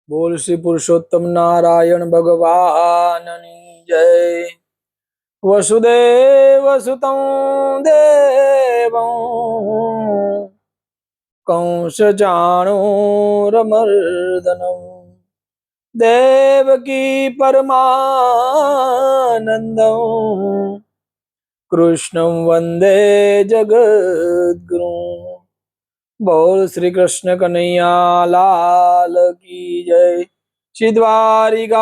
बोल श्री पुरुषोत्तम नारायण भगवान जय। वसुदेव सुतं देवं कंस चाणूरमर्दनं देवकी परमानन्दं कृष्णं वन्दे जगद्गुरुं। बोल श्री कृष्ण कन्हैया लाल की जय। श्री द्वारिकाधीश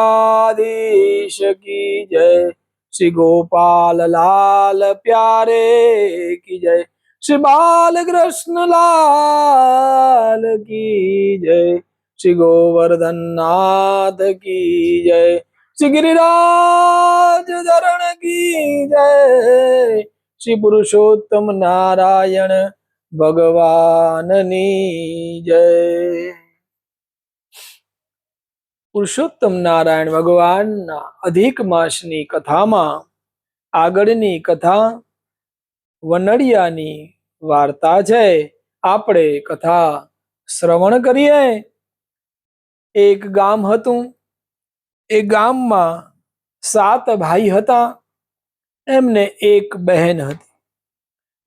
की जय। श्री गोपाल लाल प्यारे की जय। श्री बाल कृष्ण लाल की जय। श्री गोवर्धन नाथ की जय। श्री गिरिराज धरण की जय। श्री पुरुषोत्तम नारायण ભગવાનની જય। પુરુષોત્તમ નારાયણ ભગવાનના અધિક માસની કથામાં આગળની કથા વનડિયાની વાર્તા છે। આપણે કથા શ્રવણ કરીએ। એક ગામ હતું। એ ગામમાં 7 ભાઈ હતા। એમને એક બહેન હતી।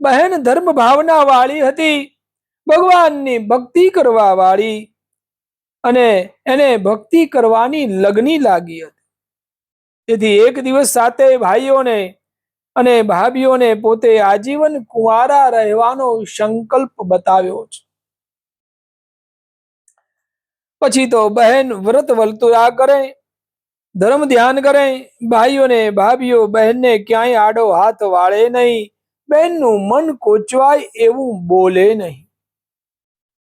બહેન ધર્મ ભાવના વાળી હતી, ભગવાનની ભક્તિ કરવા વાળી, અને એને ભક્તિ કરવાની લગની લાગી હતી। તેથી એક દિવસ 7 ભાઈઓને અને ભાભીઓને પોતે આજીવન કુંવારા રહેવાનો સંકલ્પ બતાવ્યો છે। પછી તો બહેન વ્રત વલતુરા કરે, ધર્મ ધ્યાન કરે। ભાઈઓને ભાભીઓ બહેનને ક્યાંય આડો હાથ વાળે નહીં, બેનનું મન કોચવાય એવું બોલે નહીં,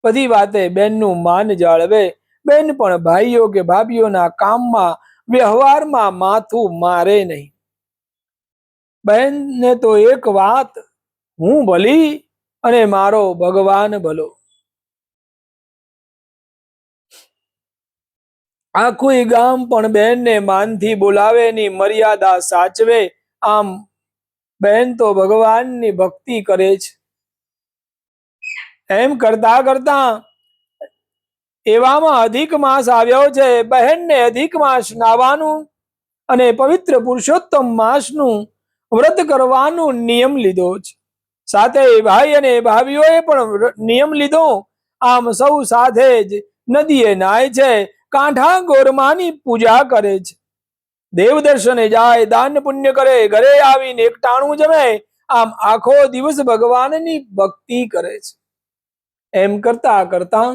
બધી વાતે બેનનું માન જાળવે। બેન પણ ભાઈઓ કે ભાભીઓના કામમાં વ્યવહારમાં માથું મારે નહીં। બહેનને તો એક વાત, હું ભલી અને મારો ભગવાન ભલો। આખું ગામ પણ બહેનને માનથી બોલાવે, ની મર્યાદા સાચવે। આમ બહેન તો ભગવાનની ભક્તિ કરે છે। એમ કરતા કરતા એવામાં અધિક માસ આવ્યો છે। બહેનને અધિક માસ નાવાનું અને પવિત્ર પુરુષોત્તમ માસનું વ્રત કરવાનું નિયમ લીધો છે। સાથે ભાઈ અને ભાભીઓએ પણ નિયમ લીધો। આમ સૌ સાથે જ નદીએ નાય છે, કાંઠા ગોરમાની પૂજા કરે છે, દેવ દર્શને જાય, દાન પુણ્ય કરે, ઘરે આવીને એકટાણું જમે। આમ આખો દિવસ ભગવાનની ભક્તિ કરે છે। એમ કરતા કરતા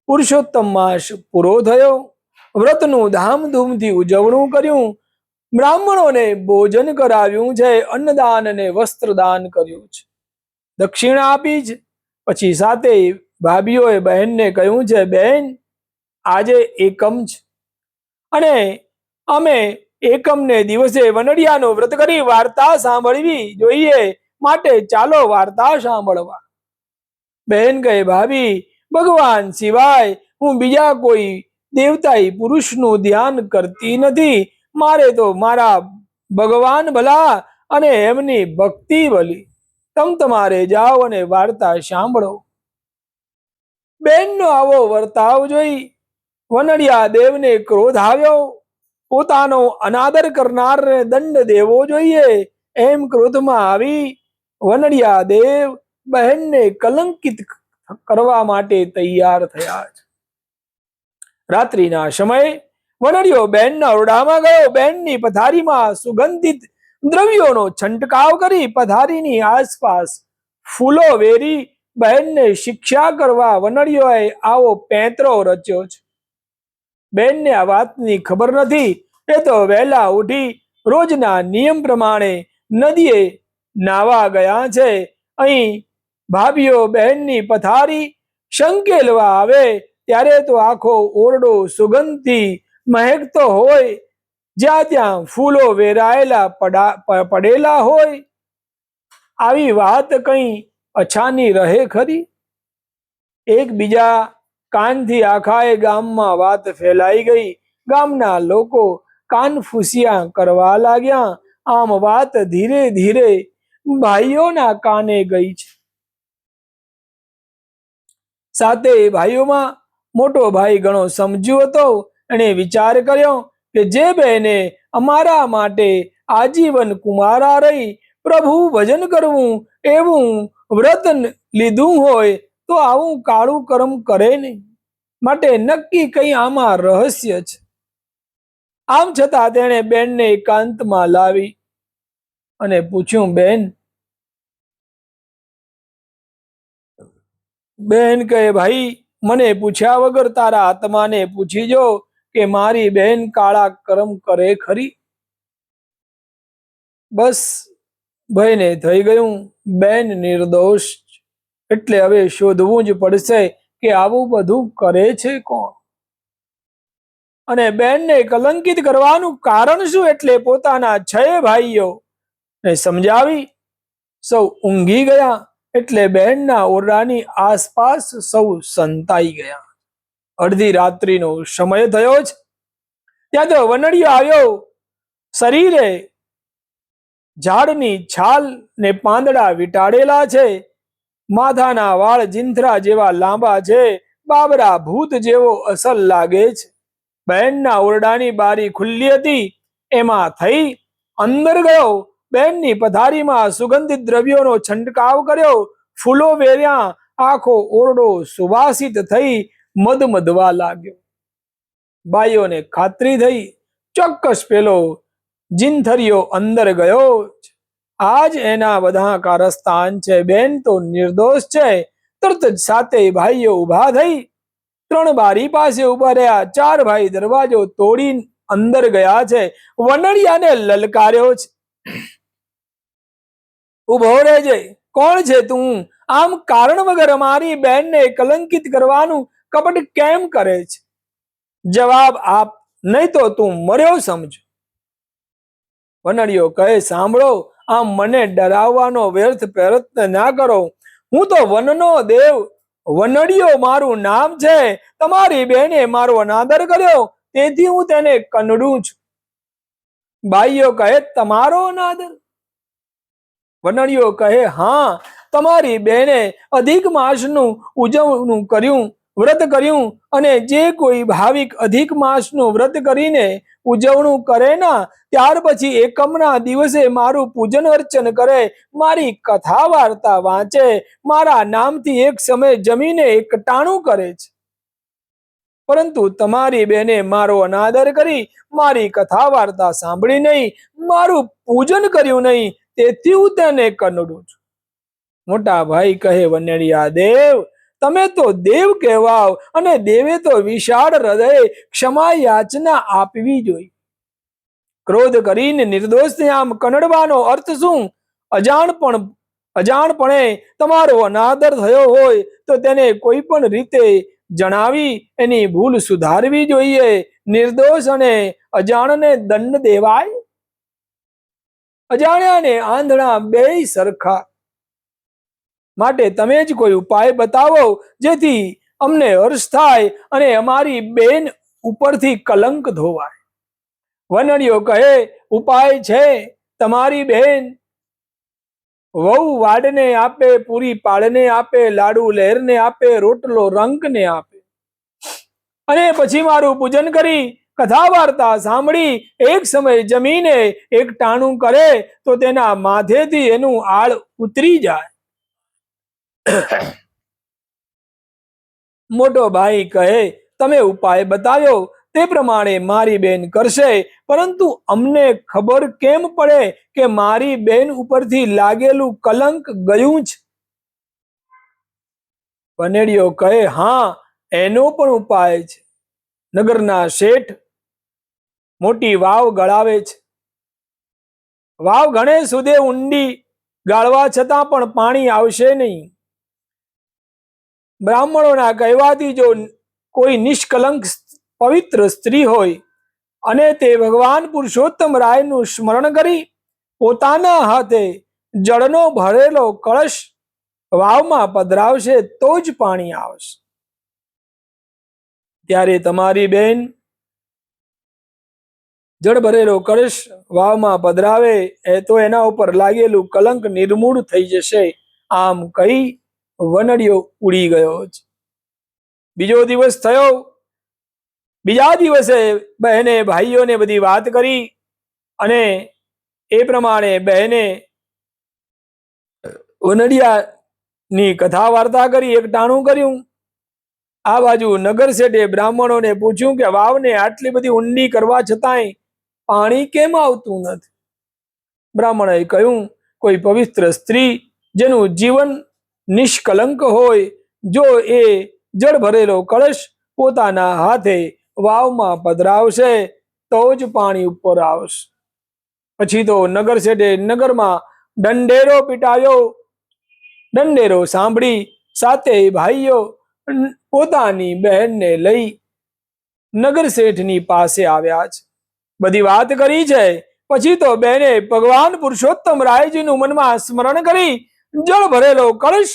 પુરુષોત્તમ માસ પૂરો થયો। વ્રતનું ધામધૂમથી ઉજવણું કર્યું, બ્રાહ્મણોને ભોજન કરાવ્યું છે, અન્નદાન અને વસ્ત્રદાન કર્યું છે, દક્ષિણા આપી છે। પછી 7 ભાભીઓએ બહેનને કહ્યું છે, બહેન આજે એકમ છે અને અમે એકમને દિવસે વનડિયાનું વ્રત કરી વાર્તા સાંભળવી જોઈએ, માટે ચાલો વાર્તા સાંભળવા। બહેન કહે, ભાભી ભગવાન સિવાય હું બીજા કોઈ દેવતાઈ પુરુષનું ધ્યાન કરતી નથી। મારે તો મારા ભગવાન ભલા અને એમની ભક્તિ ભલી। તમારે જાઓ અને વાર્તા સાંભળો। બેનનો આવો વર્તાવ જોઈ વનડિયા દેવને ક્રોધ આવ્યો। પોતાનો અનાદર કરનારને દંડ દેવો જોઈએ, એમ ક્રોધમાં આવી વનડિયા દેવ બહેનને કલંકિત કરવા માટે તૈયાર થયા છે। રાત્રિના સમયે વનડિયો બહેનના ઓરડામાં ગયો। બહેનની પથારીમાં સુગંધિત દ્રવ્યોનો છંટકાવ કરી પથારીની આસપાસ ફૂલો વેરી બહેનને શિક્ષા કરવા વનડિયોએ આવો પેંતરો રચ્યો છે। બહેનને આ વાતની ખબર નથી। એ તો વહેલા ઉઠી રોજના નિયમ પ્રમાણે નદીએ નાવા ગયા છે। અહીં ભાભીઓ બહેનની પથારી શંકેલવા આવે ત્યારે તો આખો ઓરડો સુગંધથી મહેકતો હોય, જ્યાં ત્યાં ફૂલો વેરાયેલા પડેલા હોય। આવી વાત કઈ અછાની રહે ખરી? એકબીજા કાનથી આખાએ ગામમાં વાત ફેલાઈ ગઈ। ગામના લોકો કાન ફૂસિયા કરવા લાગ્યા। આમ વાત ધીરે ધીરે ભાઈઓના કાને ગઈ છે। 7 ભાઈઓમાં મોટો ભાઈ ઘણો સમજ્યો હતો. એણે વિચાર કર્યો કે જે બહેને અમારા માટે આજીવન કુમારા રહી પ્રભુ ભજન કરવું એવું વ્રત લીધું હોય તો આવું કાળું કર્મ કરે નહીં. માટે નક્કી કઈ આમાં રહસ્ય છે. આમ છતાં તેણે બેનને એકાંતમાં લાવી અને પૂછ્યું, બેન કહે, ભાઈ મને પૂછ્યા વગર તારા આત્માને પૂછી જો કે મારી બહેન કાળા કર્મ કરે ખરી? બસ ભાઈને થઈ ગયું, બેન નિર્દોષ, એટલે હવે શોધવું જ પડશે કે આવું બધું કરે છે કોણ, અને બેનને કલંકિત કરવાનું કારણ શું. એટલે પોતાના 6 ભાઈઓ ને સમજાવી સૌ ઊંઘી ગયા. એટલે બહેનના ઓરડાની આસપાસ સૌ સંતાઈ ગયા. અડધી રાત્રિનો સમય થયો છે. ત્યાં તો વનડિયો આવ્યો. શરીરે ઝાડની છાલ ને પાંદડા વીંટાળેલા છે. માથાના વાળ જીંથરા જેવા લાંબા છે. બાબરા ભૂત જેવો અસલ લાગે છે. બહેનના ઓરડાની બારી ખુલ્લી હતી. એમાં થઈ અંદર ગયો. બહેનની પથારીમાં સુગંધિત દ્રવ્યોનો છંટકાવ કર્યો. ફૂલો વેર્યા. આખો ઓરડો સુવાસિત થઈ મધમધવા લાગ્યો. બાઈઓને ખાતરી થઈ, ચોક્કસ પેલો જીનથરિયો અંદર ગયો. આજ એના બધા કારસ્તાન છે. બેન તો નિર્દોષ છે. તરત જ 7 ભાઈઓ ઉભા થઈ 3 બારી પાસે ઉભા રહ્યા. 4 ભાઈ દરવાજો તોડી અંદર ગયા છે. વનડિયાને લલકાર્યો છે, ઉભો રહેજે, કોણ છે તું? આમ કારણ વગર મારી બહેનને કલંકિત કરવાનું કપટ કેમ કરે છે? જવાબ આપ, નહીં તો તું મર્યો સમજો. વનડિયો કહે, સાંભળો, આમ મને ડરાવવાનો વ્યર્થ પ્રયત્ન ના કરો. હું તો વનનો દેવ વનડિયો મારું નામ છે. તમારી બહેને મારો અનાદર કર્યો, તેથી હું તેને કનડું છું. બાઈઓ કહે, તમારો અનાદર? વનડિયો કહે, હા, તમારી બહેને અધિક માસનું ઉજવણું કર્યું, વ્રત કર્યું, અને જે કોઈ ભાવિક અધિક માસનું વ્રત કરીને ઉજવણું કરે ના, ત્યાર પછી એકમના દિવસે મારું પૂજન અર્ચન કરે, મારી કથા વાર્તા વાંચે, મારા નામથી એક સમય જમીને એકટાણું કરે છે. પરંતુ તમારી બેને મારો અનાદર કરી, મારી કથા વાર્તા સાંભળી નહીં, મારું પૂજન કર્યું નહીં, તેથી હું તેને કનડું છું. મોટા ભાઈ કહે, વનડિયા દેવ, તમે તો દેવ કહેવાવ, અને દેવે તો વિશાળ હૃદય ક્ષમા યાચના આપવી જોઈએ. ક્રોધ કરીને નિર્દોષને આમ કનડવાનો અર્થ શું? અજાણપણે તમારો અનાદર થયો હોય તો તેને કોઈ પણ રીતે જણાવી એની ભૂલ સુધારવી જોઈએ. નિર્દોષ અને અજાણને દંડ દેવાય? અજાણ્યાને આંધળા બેય સરખા. માટે તમે જ કોઈ ઉપાય બતાવો, જેથી અમને હર્ષ થાય અને અમારી બેન ઉપરથી કલંક ધોવાય. વનડિયો કહે, ઉપાય છે. તમારી બેન વહુ વાડને આપે, પૂરી પાળને આપે, લાડુ લહેરને આપે, રોટલો રંકને આપે, અને પછી મારું પૂજન કરી કથા વાર્તા સાંભળી એક સમય જમીને એક ટાણું કરે તો તેના માથેથી એનું આળ ઉતરી જાય. મોટો ભાઈ કહે, તમે ઉપાય બતાવ્યો તે પ્રમાણે મારી બેન કરશે, પરંતુ અમને ખબર કેમ પડે કે મારી બેન ઉપરથી લાગેલું કલંક ગયું છે? વનડિયો કહે, હા, એનો પણ ઉપાય છે. નગરના શેઠ મોટી વાવ ગળાવે છે. વાવ ઘણે સુધે ઊંડી ગાળવા છતાં પણ પાણી આવશે નહીં. બ્રાહ્મણોના કહેવાથી જો કોઈ નિષ્કલંક પવિત્ર સ્ત્રી હોય અને તે ભગવાન પુરુષોત્તમ રાયનું સ્મરણ કરી પોતાના હાથે જળનો ભરેલો કળશ વાવમાં પધરાવશે તો જ પાણી આવશે. ત્યારે તમારી બેન જળ ભરેલો કળશ વાવમાં પધરાવે તો એના ઉપર લાગેલું કલંક નિર્મૂળ થઈ જશે. આમ કહી વનડિયો ઉડી ગયો છે. બીજો દિવસ થયો. બીજા દિવસે બહેને ભાઈઓને બધી વાત કરી અને એ પ્રમાણે બહેને વનડિયાની કથા વાર્તા કરી, એક ટાણું કર્યું. આ બાજુ નગર શેઠે બ્રાહ્મણોને પૂછ્યું કે વાવને આટલી બધી ઊંડી કરવા છતાંય પાણી કેમ આવતું નથી? બ્રાહ્મણોએ કહ્યું, કોઈ પવિત્ર સ્ત્રી જેનું જીવન નિષ્કલંક હોય, જો એ જળ ભરેલો કળશ પોતાના હાથે વાવમાં પધરાવશે તો જ પાણી ઉપર આવશે. પછી તો નગર શેઠે નગરમાં દંડેરો પીટાયો. દંડેરો સાંભળી સાતે ભાઈઓ પોતાની બહેનને લઈ નગર શેઠની પાસે આવ્યા છે, બધી વાત કરી છે. પછી તો બેને ભગવાન પુરુષોત્તમ રાયજીનું મનમાં સ્મરણ કરી જળ ભરેલો કળશ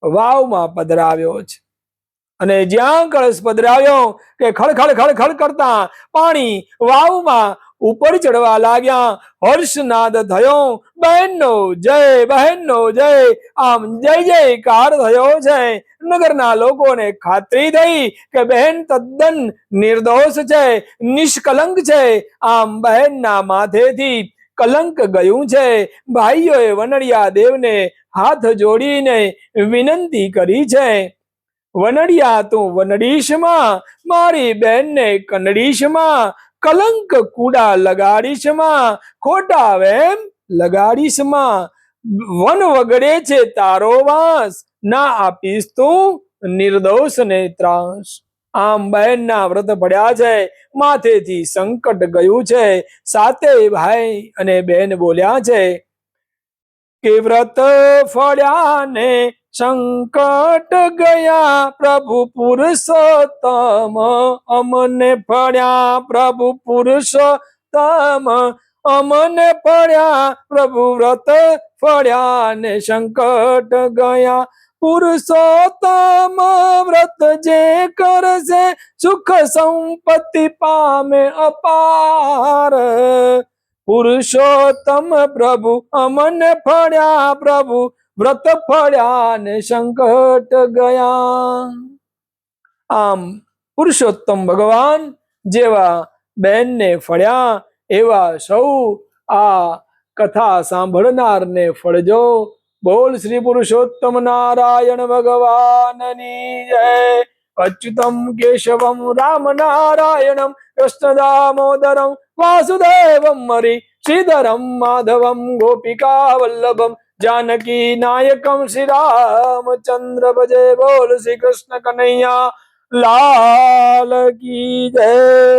વાવમાં પધરાવ્યો છે. અને જ્યાં કળશ પધરાવ્યો કે ખળખળ ખળખળ કરતા પાણી વાવમાં ઉપર ચડવા લાગ્યા. હર્ષનાદ થયો, બહેનનો જય, બહેનનો જય, આમ જય જયકાર થયો છે. નગરના લોકોને ખાતરી થઈ કે બહેન તદ્દન નિર્દોષ છે, નિષ્કલંક છે. આમ બહેનના માથેથી કલંક ગયું છે. ભાઈઓએ વનડિયા દેવને હાથ જોડીને વિનંતી કરી છે, વનડિયા તું વનડીશમાં, મારી બહેનને કનડીશમાં, કલંક કુડા લગાડીશમાં, ખોટા વેમ લગાડીશમાં. વન વગડે છે તારો વાસ, ના આપીશ તું નિર્દોષ ને ત્રાસ. આમ બહેનના વ્રત પડ્યા છે, માથેથી સંકટ ગયું છે. સાતે ભાઈ અને બહેન બોલ્યા છે કે વ્રત ફળ્યા ને સંકટ ગયા, પ્રભુ પુરુષોત્તમ અમને ફળ્યા, પ્રભુ પુરુષોત્તમ અમને ફળ્યા, પ્રભુ વ્રત ફળ્યા ને સંકટ ગયા. પુરુષોત્તમ વ્રત જે કરશે સુખ સંપત્તિ પામે અપાર. પુરુષોત્તમ પ્રભુ અમને ફળ્યા, પ્રભુ વ્રત ફળ્યા ને સંકટ ગયા. આમ પુરુષોત્તમ ભગવાન જેવા બહેનને ફળ્યા એવા સૌ આ કથા સાંભળનારને ફળજો. બોલ શ્રી પુરુષોત્તમ નારાયણ ભગવાનની જય. અચ્યુતમ કેશવમ રામ નારાયણમ કૃષ્ણ દામોદરમ વાસુદેવમ હરિ શ્રીધરમ માધવમ ગોપિકા વલ્લભમ जानकी नायकम श्री रामचंद्र भजे. बोल श्री कृष्ण कन्हैया लाल की जय.